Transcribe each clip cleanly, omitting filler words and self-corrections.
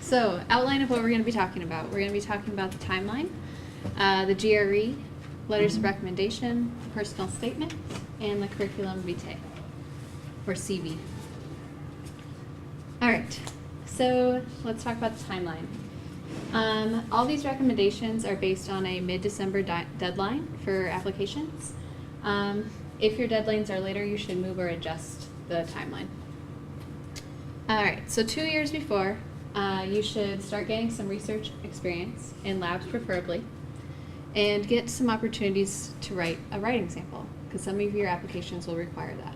So, outline of what we're going to be talking about. We're going to be talking about the timeline, the GRE, letters of recommendation, personal statement, and the curriculum vitae, or CV. All right, so let's talk about the timeline. All these recommendations are based on a mid-December deadline for applications. If your deadlines are later, you should move or adjust the timeline. All right, so 2 years before, you should start getting some research experience, in labs preferably, and get some opportunities to write a writing sample, because some of your applications will require that.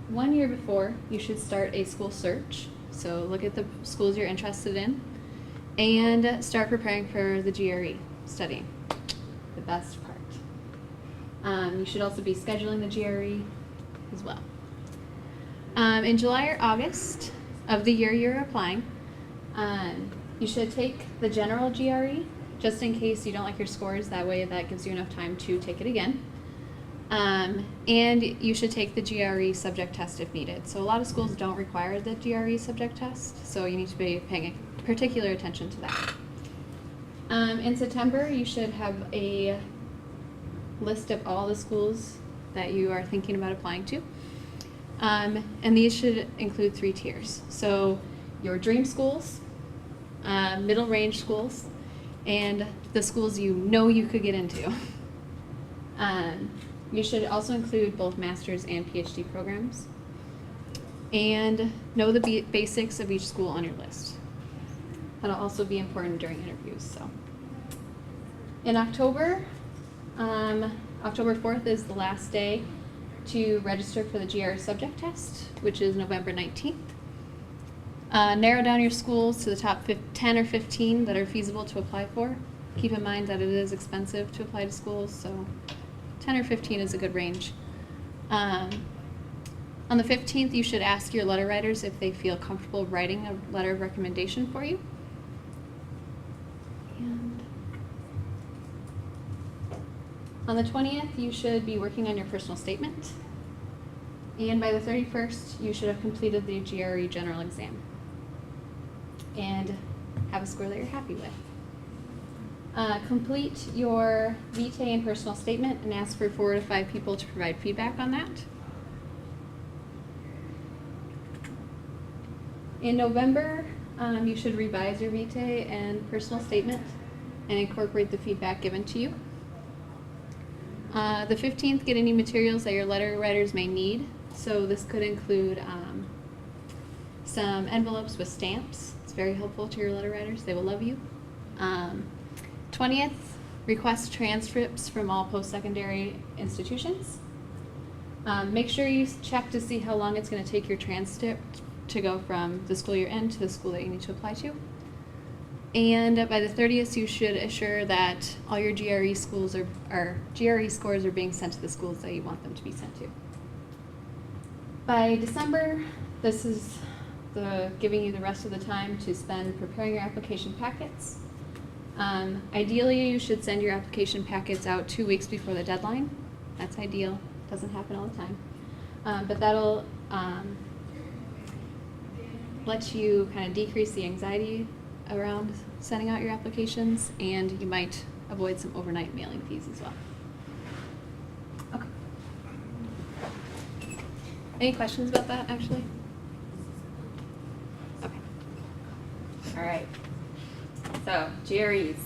1 year before, you should start a school search. So look at the schools you're interested in, and start preparing for the GRE studying, the best part. You should also be scheduling the GRE as well. In July or August of the year you're applying, you should take the general GRE, just in case you don't like your scores. That way that gives you enough time to take it again. And you should take the GRE subject test if needed. So a lot of schools don't require the GRE subject test, so you need to be paying particular attention to that. In September, you should have a list of all the schools that you are thinking about applying to. And these should include 3 tiers. So your dream schools, middle range schools, and the schools you know you could get into. You should also include both master's and PhD programs. And know the basics of each school on your list. That'll also be important during interviews. So, in October, October 4th is the last day to register for the GR subject test, which is November 19th. Narrow down your schools to the top 10 or 15 that are feasible to apply for. Keep in mind that it is expensive to apply to schools, so 10 or 15 is a good range. On the 15th, you should ask your letter writers if they feel comfortable writing a letter of recommendation for you. And on the 20th, you should be working on your personal statement. And by the 31st, you should have completed the GRE general exam and have a score that you're happy with. Complete your vitae and personal statement and ask for 4 to 5 people to provide feedback on that. In November, you should revise your vitae and personal statement and incorporate the feedback given to you. The 15th, get any materials that your letter writers may need. So this could include some envelopes with stamps. It's very helpful to your letter writers. They will love you. 20th, request transcripts from all post-secondary institutions. Make sure you check to see how long it's going to take your transcript to go from the school you're in to the school that you need to apply to. And by the 30th, you should assure that all your GRE scores are being sent to the schools that you want them to be sent to. By December, this is giving you the rest of the time to spend preparing your application packets. Ideally, you should send your application packets out 2 weeks before the deadline. That's ideal. Doesn't happen all the time. But that'll let you kind of decrease the anxiety around sending out your applications, and you might avoid some overnight mailing fees as well. Okay. Any questions about that, actually? Okay. All right. So, GREs.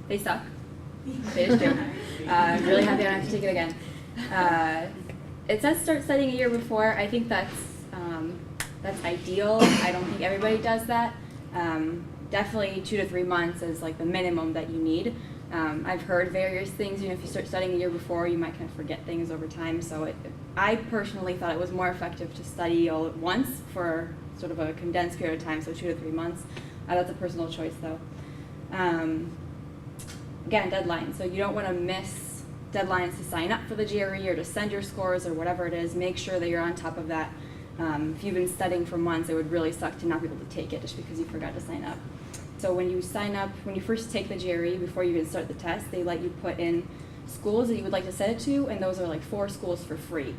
They suck. They just do. I'm really happy I don't have to take it again. It says start studying a year before. I think that's ideal. I don't think everybody does that. Definitely 2 to 3 months is like the minimum that you need. I've heard various things. If you start studying a year before, you might kind of forget things over time. So I personally thought it was more effective to study all at once for sort of a condensed period of time, so 2 to 3 months. That's a personal choice, though. Again, deadlines. So you don't want to miss deadlines to sign up for the GRE or to send your scores or whatever it is. Make sure that you're on top of that. If you've been studying for months, it would really suck to not be able to take it just because you forgot to sign up. So when you sign up, when you first take the GRE, before you even start the test, they let you put in schools that you would like to send it to, and those are like 4 schools for free.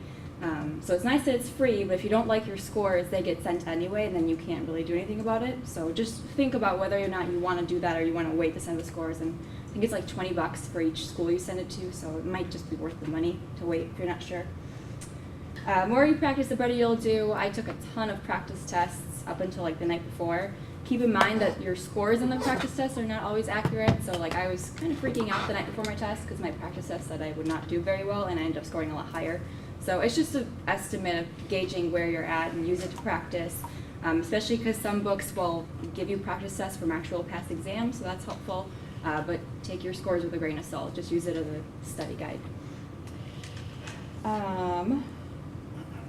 So it's nice that it's free, but if you don't like your scores, they get sent anyway, and then you can't really do anything about it. So just think about whether or not you want to do that or you want to wait to send the scores. And I think it's like $20 for each school you send it to, so it might just be worth the money to wait if you're not sure. The more you practice, the better you'll do. I took a ton of practice tests up until like the night before. Keep in mind that your scores on the practice tests are not always accurate, so like I was kind of freaking out the night before my test because my practice test said I would not do very well, and I ended up scoring a lot higher. So it's just an estimate of gauging where you're at and use it to practice, especially because some books will give you practice tests from actual past exams, so that's helpful. But take your scores with a grain of salt. Just use it as a study guide.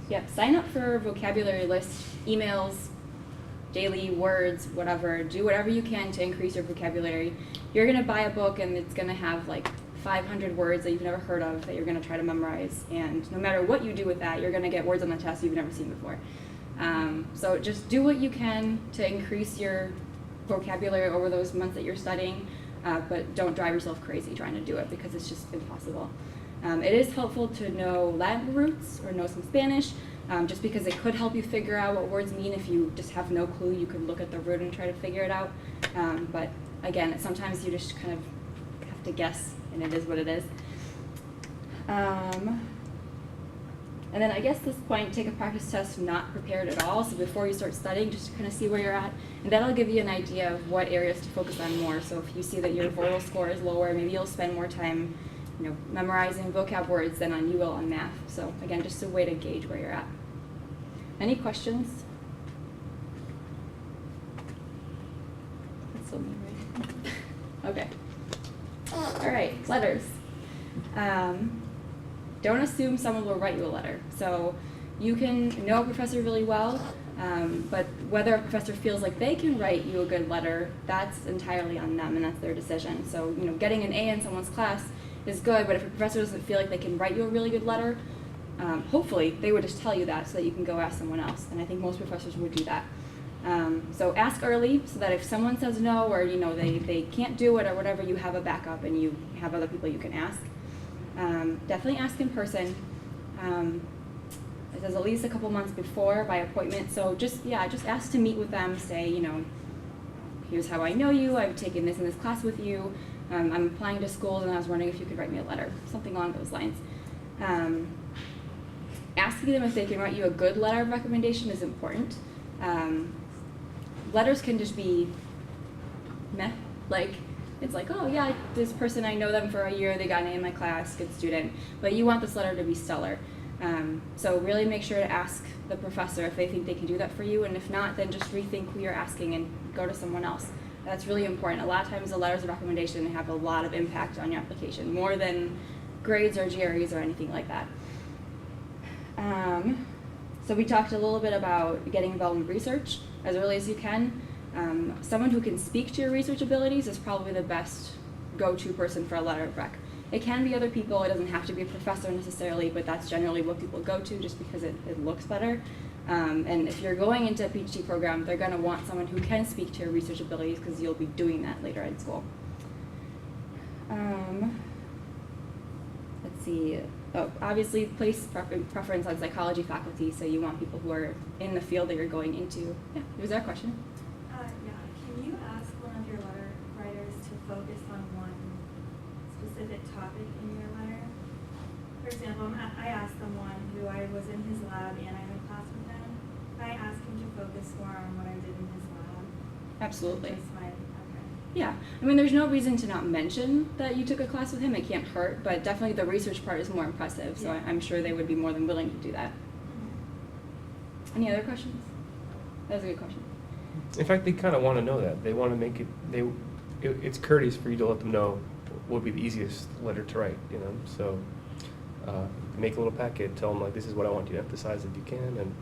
Yep, sign up for vocabulary lists, emails, daily words, whatever. Do whatever you can to increase your vocabulary. You're going to buy a book and it's going to have like 500 words that you've never heard of that you're going to try to memorize. And no matter what you do with that, you're going to get words on the test you've never seen before. So just do what you can to increase your vocabulary over those months that you're studying, but don't drive yourself crazy trying to do it because it's just impossible. It is helpful to know Latin roots or know some Spanish, just because it could help you figure out what words mean. If you just have no clue, you could look at the root and try to figure it out. But again, sometimes you just kind of have to guess, and it is what it is. And then I guess at this point, take a practice test not prepared at all. So before you start studying, just to kind of see where you're at. And that'll give you an idea of what areas to focus on more. So if you see that your verbal score is lower, maybe you'll spend more time memorizing vocab words than you will on math. So again, just a way to gauge where you're at. Any questions? That's so mean, right? Okay. All right, letters. Don't assume someone will write you a letter. So you can know a professor really well, but whether a professor feels like they can write you a good letter, that's entirely on them, and that's their decision. So getting an A in someone's class is good, but if a professor doesn't feel like they can write you a really good letter, hopefully they would just tell you that so that you can go ask someone else, and I think most professors would do that. So ask early so that if someone says no or they can't do it or whatever, you have a backup and you have other people you can ask. Definitely ask in person. It says at least a couple months before by appointment, so just ask to meet with them. Say, here's how I know you, I've taken this and this class with you, I'm applying to schools and I was wondering if you could write me a letter, something along those lines. Asking them if they can write you a good letter of recommendation is important. Letters can just be meh, like it's like, oh yeah, this person, I know them for a year, they got an A in my class, good student, but you want this letter to be stellar. So really make sure to ask the professor if they think they can do that for you, and if not, then just rethink who you're asking and go to someone else. That's really important. A lot of times the letters of recommendation have a lot of impact on your application, more than grades or GREs or anything like that. So we talked a little bit about getting involved in research as early as you can. Someone who can speak to your research abilities is probably the best go-to person for a letter of rec. It can be other people, it doesn't have to be a professor necessarily, but that's generally what people go to just because it looks better. And if you're going into a PhD program, they're going to want someone who can speak to your research abilities because you'll be doing that later in school. Let's see. Oh, obviously place preference on psychology faculty, so you want people who are in the field that you're going into. Yeah, was there a question? Yeah, can you ask one of your letter writers to focus on one specific topic in your letter? For example, I asked someone who I was in his lab and I had a class with him. I asked him to focus more on what I did in his lab. Absolutely. Okay. Yeah, I mean, there's no reason to not mention that you took a class with him. It can't hurt, but definitely the research part is more impressive, so Yeah. I'm sure they would be more than willing to do that. Mm-hmm. Any other questions? That was a good question. In fact, they kind of want to know that. They want to make it, it's courteous for you to let them know what would be the easiest letter to write, So make a little packet, tell them, like, this is what I want you to emphasize if you can, and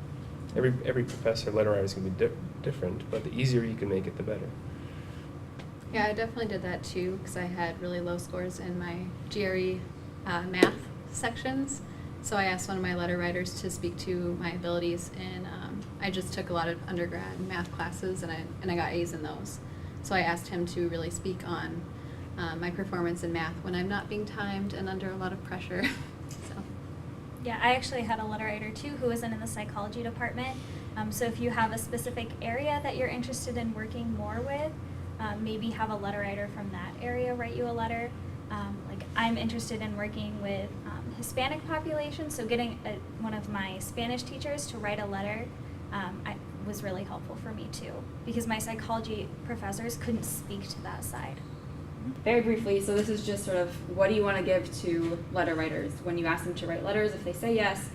every professor, letter writer is going to be different, but the easier you can make it, the better. Yeah, I definitely did that too because I had really low scores in my GRE math sections. So I asked one of my letter writers to speak to my abilities, and I just took a lot of undergrad math classes, and I got A's in those. So I asked him to really speak on my performance in math when I'm not being timed and under a lot of pressure. So. Yeah, I actually had a letter writer too who wasn't in the psychology department. So if you have a specific area that you're interested in working more with, maybe have a letter writer from that area write you a letter. Like I'm interested in working with Hispanic population, so getting one of my Spanish teachers to write a letter was really helpful for me too, because my psychology professors couldn't speak to that side. Very briefly, so this is just sort of what do you want to give to letter writers when you ask them to write letters. If they say yes,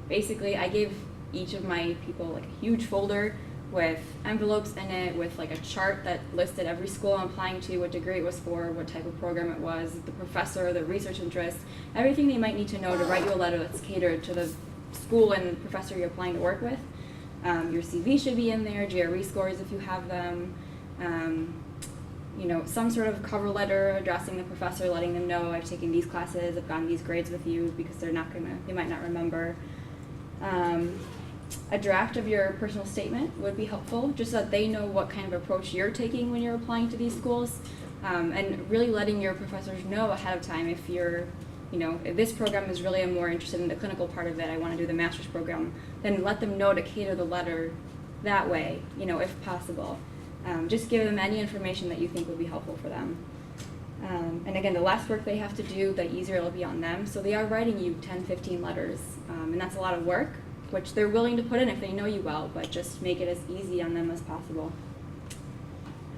basically I gave each of my people like a huge folder with envelopes in it, with like a chart that listed every school I'm applying to, what degree it was for, what type of program it was, the professor, the research interest, everything they might need to know to write you a letter that's catered to the school and professor you're applying to work with. Your CV should be in there, GRE scores if you have them, you know, some sort of cover letter addressing the professor, letting them know I've taken these classes, I've gotten these grades with you, because they might not remember. A draft of your personal statement would be helpful, just so that they know what kind of approach you're taking when you're applying to these schools, and really letting your professors know ahead of time if you're, you know, if this program is really, I'm more interested in the clinical part of it, I want to do the master's program, then let them know to cater the letter that way, you know, if possible. Just give them any information that you think would be helpful for them. And again, the less work they have to do, the easier it'll be on them. So they are writing you 10, 15 letters, and that's a lot of work, which they're willing to put in if they know you well, but just make it as easy on them as possible.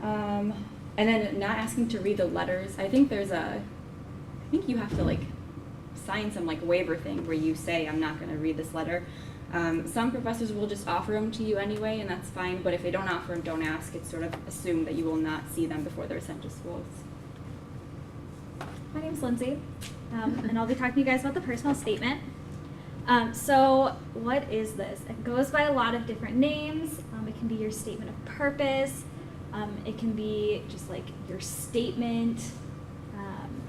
And then not asking to read the letters. I think you have to like sign some like waiver thing where you say, I'm not going to read this letter. Some professors will just offer them to you anyway, and that's fine, but if they don't offer them, don't ask. It's sort of assumed that you will not see them before they're sent to schools. My name's Lindsay, and I'll be talking to you guys about the personal statement. So what is this? It goes by a lot of different names. It can be your statement of purpose. It can be just like your statement,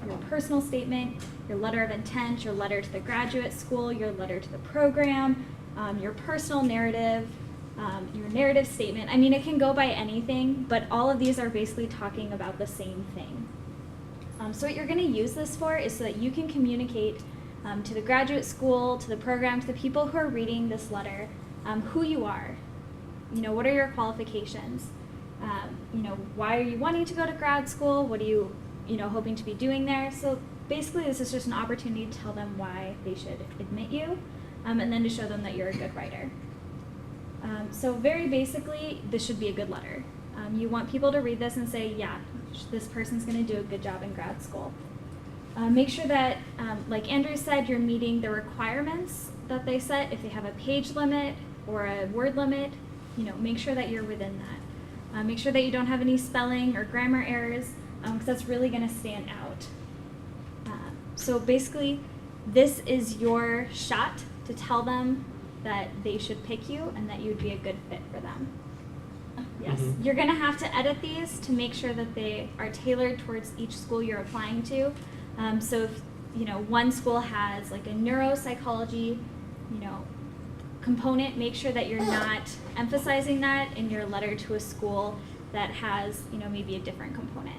your personal statement, your letter of intent, your letter to the graduate school, your letter to the program, your personal narrative, your narrative statement. I mean, it can go by anything, but all of these are basically talking about the same thing. So what you're going to use this for is so that you can communicate to the graduate school, to the program, to the people who are reading this letter, who you are. You know, what are your qualifications? You know, why are you wanting to go to grad school? What are you hoping to be doing there? So basically, this is just an opportunity to tell them why they should admit you, and then to show them that you're a good writer. So very basically, this should be a good letter. You want people to read this and say, yeah, this person's going to do a good job in grad school. Make sure that, like Andrew said, you're meeting the requirements that they set. If they have a page limit or a word limit, you know, make sure that you're within that. Make sure that you don't have any spelling or grammar errors, because that's really going to stand out. So basically, this is your shot to tell them that they should pick you and that you would be a good fit for them. Yes, You're going to have to edit these to make sure that they are tailored towards each school you're applying to. So if, you know, one school has like a neuropsychology, you know, component, make sure that you're not emphasizing that in your letter to a school that has, you know, maybe a different component.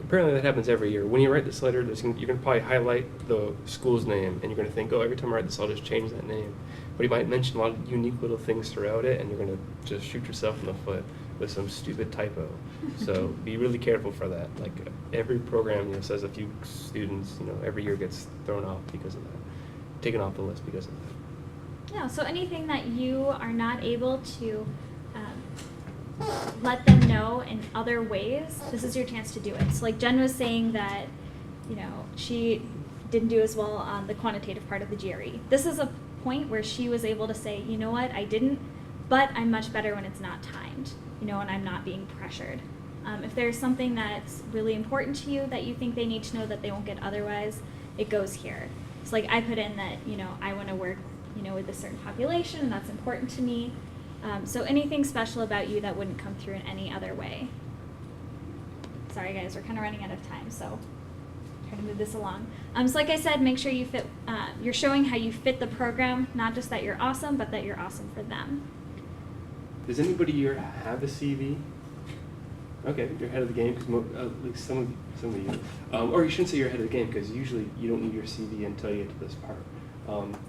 Apparently that happens every year. When you write this letter, you're going to probably highlight the school's name, and you're going to think, oh, every time I write this, I'll just change that name. But you might mention a lot of unique little things throughout it, and you're going to just shoot yourself in the foot with some stupid typo. So be really careful for that. Like every program, you know, says a few students, you know, every year gets thrown off because of that, taken off the list because of that. Yeah, so anything that you are not able to let them know in other ways, this is your chance to do it. So like Jen was saying that, you know, she didn't do as well on the quantitative part of the GRE. This is a point where she was able to say, you know what, I didn't, but I'm much better when it's not timed, you know, and I'm not being pressured. If there's something that's really important to you that you think they need to know that they won't get otherwise, it goes here. So like I put in that, you know, I want to work, you know, with a certain population, and that's important to me. So anything special about you that wouldn't come through in any other way. Sorry guys, we're kind of running out of time, so try to move this along. So like I said, make sure you fit, you're showing how you fit the program, not just that you're awesome, but that you're awesome for them. Does anybody here have a CV? Okay, you're ahead of the game because like some of you, or you shouldn't say you're ahead of the game because usually you don't need your CV until you get to this part.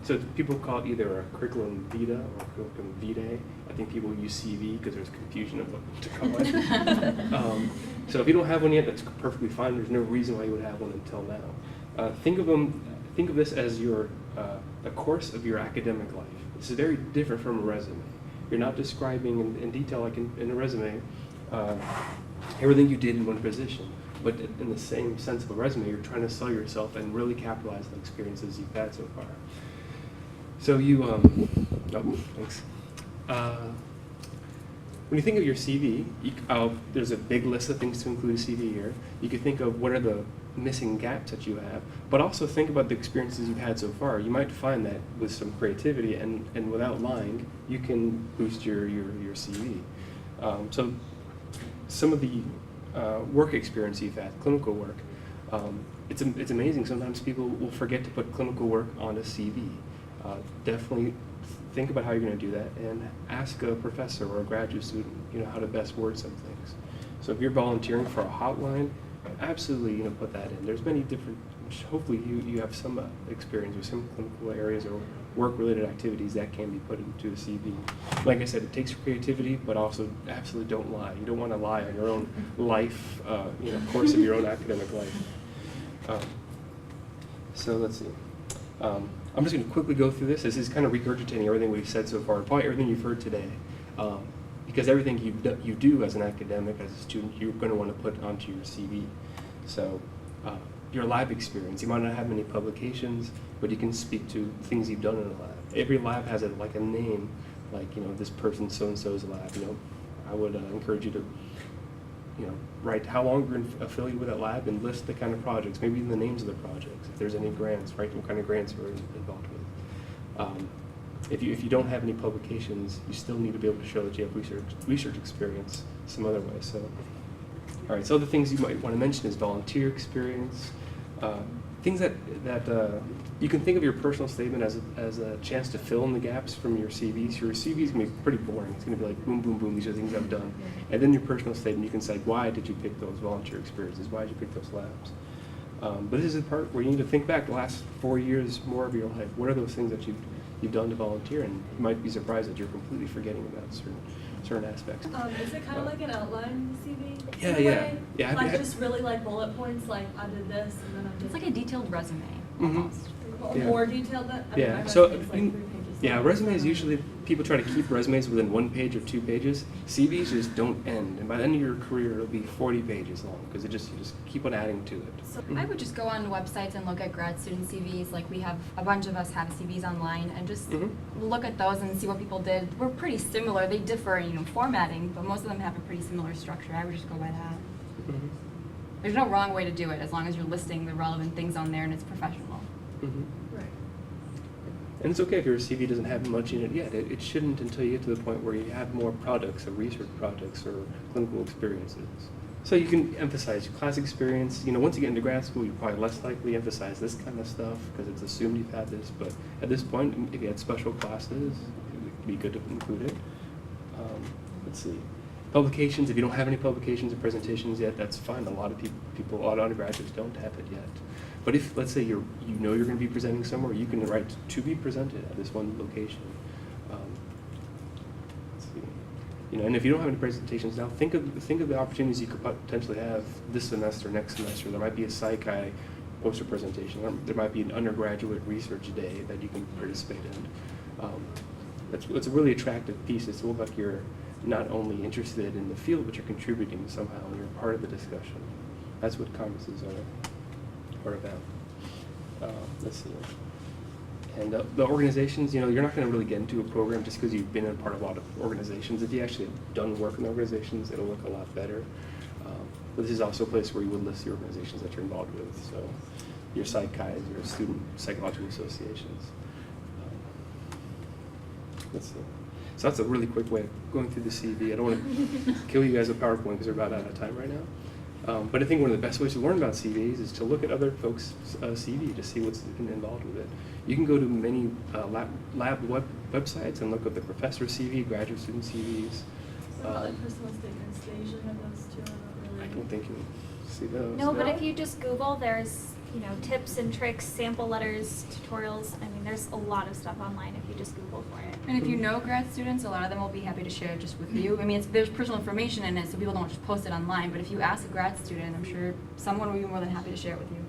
So people call it either a curriculum vitae or curriculum vitae. I think people use CV because there's confusion of what to call it. So if you don't have one yet, that's perfectly fine. There's no reason why you would have one until now. Think of this as a course of your academic life. This is very different from a resume. You're not describing in detail like in a resume everything you did in one position. But in the same sense of a resume, you're trying to sell yourself and really capitalize on the experiences you've had so far. So you, thanks. When you think of your CV, there's a big list of things to include a CV here. You could think of what are the missing gaps that you have, but also think about the experiences you've had so far. You might find that with some creativity and without lying, you can boost your CV. So some of the work experience you've had, clinical work, it's amazing. Sometimes people will forget to put clinical work on a CV. Definitely think about how you're going to do that and ask a professor or a graduate student, how to best word some things. So if you're volunteering for a hotline, absolutely, put that in. There's many different, hopefully you have some experience with some clinical areas or work-related activities that can be put into a CV. Like I said, it takes creativity, but also absolutely don't lie. You don't want to lie on your own life, course of your own academic life. So let's see. I'm just going to quickly go through this. This is kind of regurgitating everything we've said so far, probably everything you've heard today. Because everything you do as an academic, as a student, you're going to want to put onto your CV. So your lab experience, you might not have many publications, but you can speak to things you've done in a lab. Every lab has a name, like this person so-and-so's lab. I would encourage you to write how long you're affiliated with that lab and list the kind of projects, maybe even the names of the projects. If there's any grants, write what kind of grants you're involved with. If you don't have any publications, you still need to be able to show that you have research experience some other way. So, all right. So other things you might want to mention is volunteer experience, things that you can think of your personal statement as a chance to fill in the gaps from your CVs. Your CV is going to be pretty boring. It's going to be like boom, boom, boom. These are things I've done, and then your personal statement. You can say why did you pick those volunteer experiences? Why did you pick those labs? But this is the part where you need to think back the last 4 years more of your life. What are those things that you've done to volunteer, and you might be surprised that you're completely forgetting about certain aspects. Is it kind of like an outline CV? Yeah. Like just really like bullet points, like I did this and then I did. It's like a detailed resume, Mhm. almost. Yeah. More detailed than. Yeah. My So resume is like 3 pages long. resumes usually people try to keep resumes within 1 page or 2 pages. CVs just don't end, and by the end of your career, it'll be 40 pages long because you just keep on adding to it. So I would just go on websites and look at grad student CVs. Like we have a bunch of us have CVs online, and just look at those and see what people did. We're pretty similar. They differ in formatting, but most of them have a pretty similar structure. I would just go by that. Mhm. There's no wrong way to do it as long as you're listing the relevant things on there and it's professional. Mhm. Right. And it's okay if your CV doesn't have much in it yet. It shouldn't until you get to the point where you have more products or research projects or clinical experiences. So you can emphasize your class experience. Once you get into grad school, you probably less likely emphasize this kind of stuff because it's assumed you've had this. But at this point, if you had special classes, it would be good to include it. Let's see. Publications, if you don't have any publications or presentations yet, that's fine. A lot of a lot of undergraduates don't have it yet. But if, let's say, you're going to be presenting somewhere, you can write to be presented at this one location. Let's see. And if you don't have any presentations now, think of the opportunities you could potentially have this semester, next semester. There might be a Psych-I poster presentation. There might be an undergraduate research day that you can participate in. It's a really attractive piece. It's look like you're not only interested in the field, but you're contributing somehow, and you're part of the discussion. That's what conferences are about. Let's see. And the organizations, you're not going to really get into a program just because you've been a part of a lot of organizations. If you actually have done work in organizations, it'll look a lot better. But this is also a place where you would list the organizations that you're involved with. So your Psych-I's, your student psychological associations. Let's see. So that's a really quick way of going through the CV. I don't want to kill you guys with PowerPoint because we're about out of time right now. But I think one of the best ways to learn about CVs is to look at other folks' CV to see what's involved with it. You can go to many lab websites and look at the professor's CV, graduate student CVs. What about like personal statements? They usually have those too. I don't I really. don't think you see those. No, but if you just Google, there's, you know, tips and tricks, sample letters, tutorials. I mean, there's a lot of stuff online if you just Google for it. And if you know grad students, a lot of them will be happy to share it just with you. I mean, there's personal information in it, so people don't just post it online. But if you ask a grad student, I'm sure someone will be more than happy to share it with you.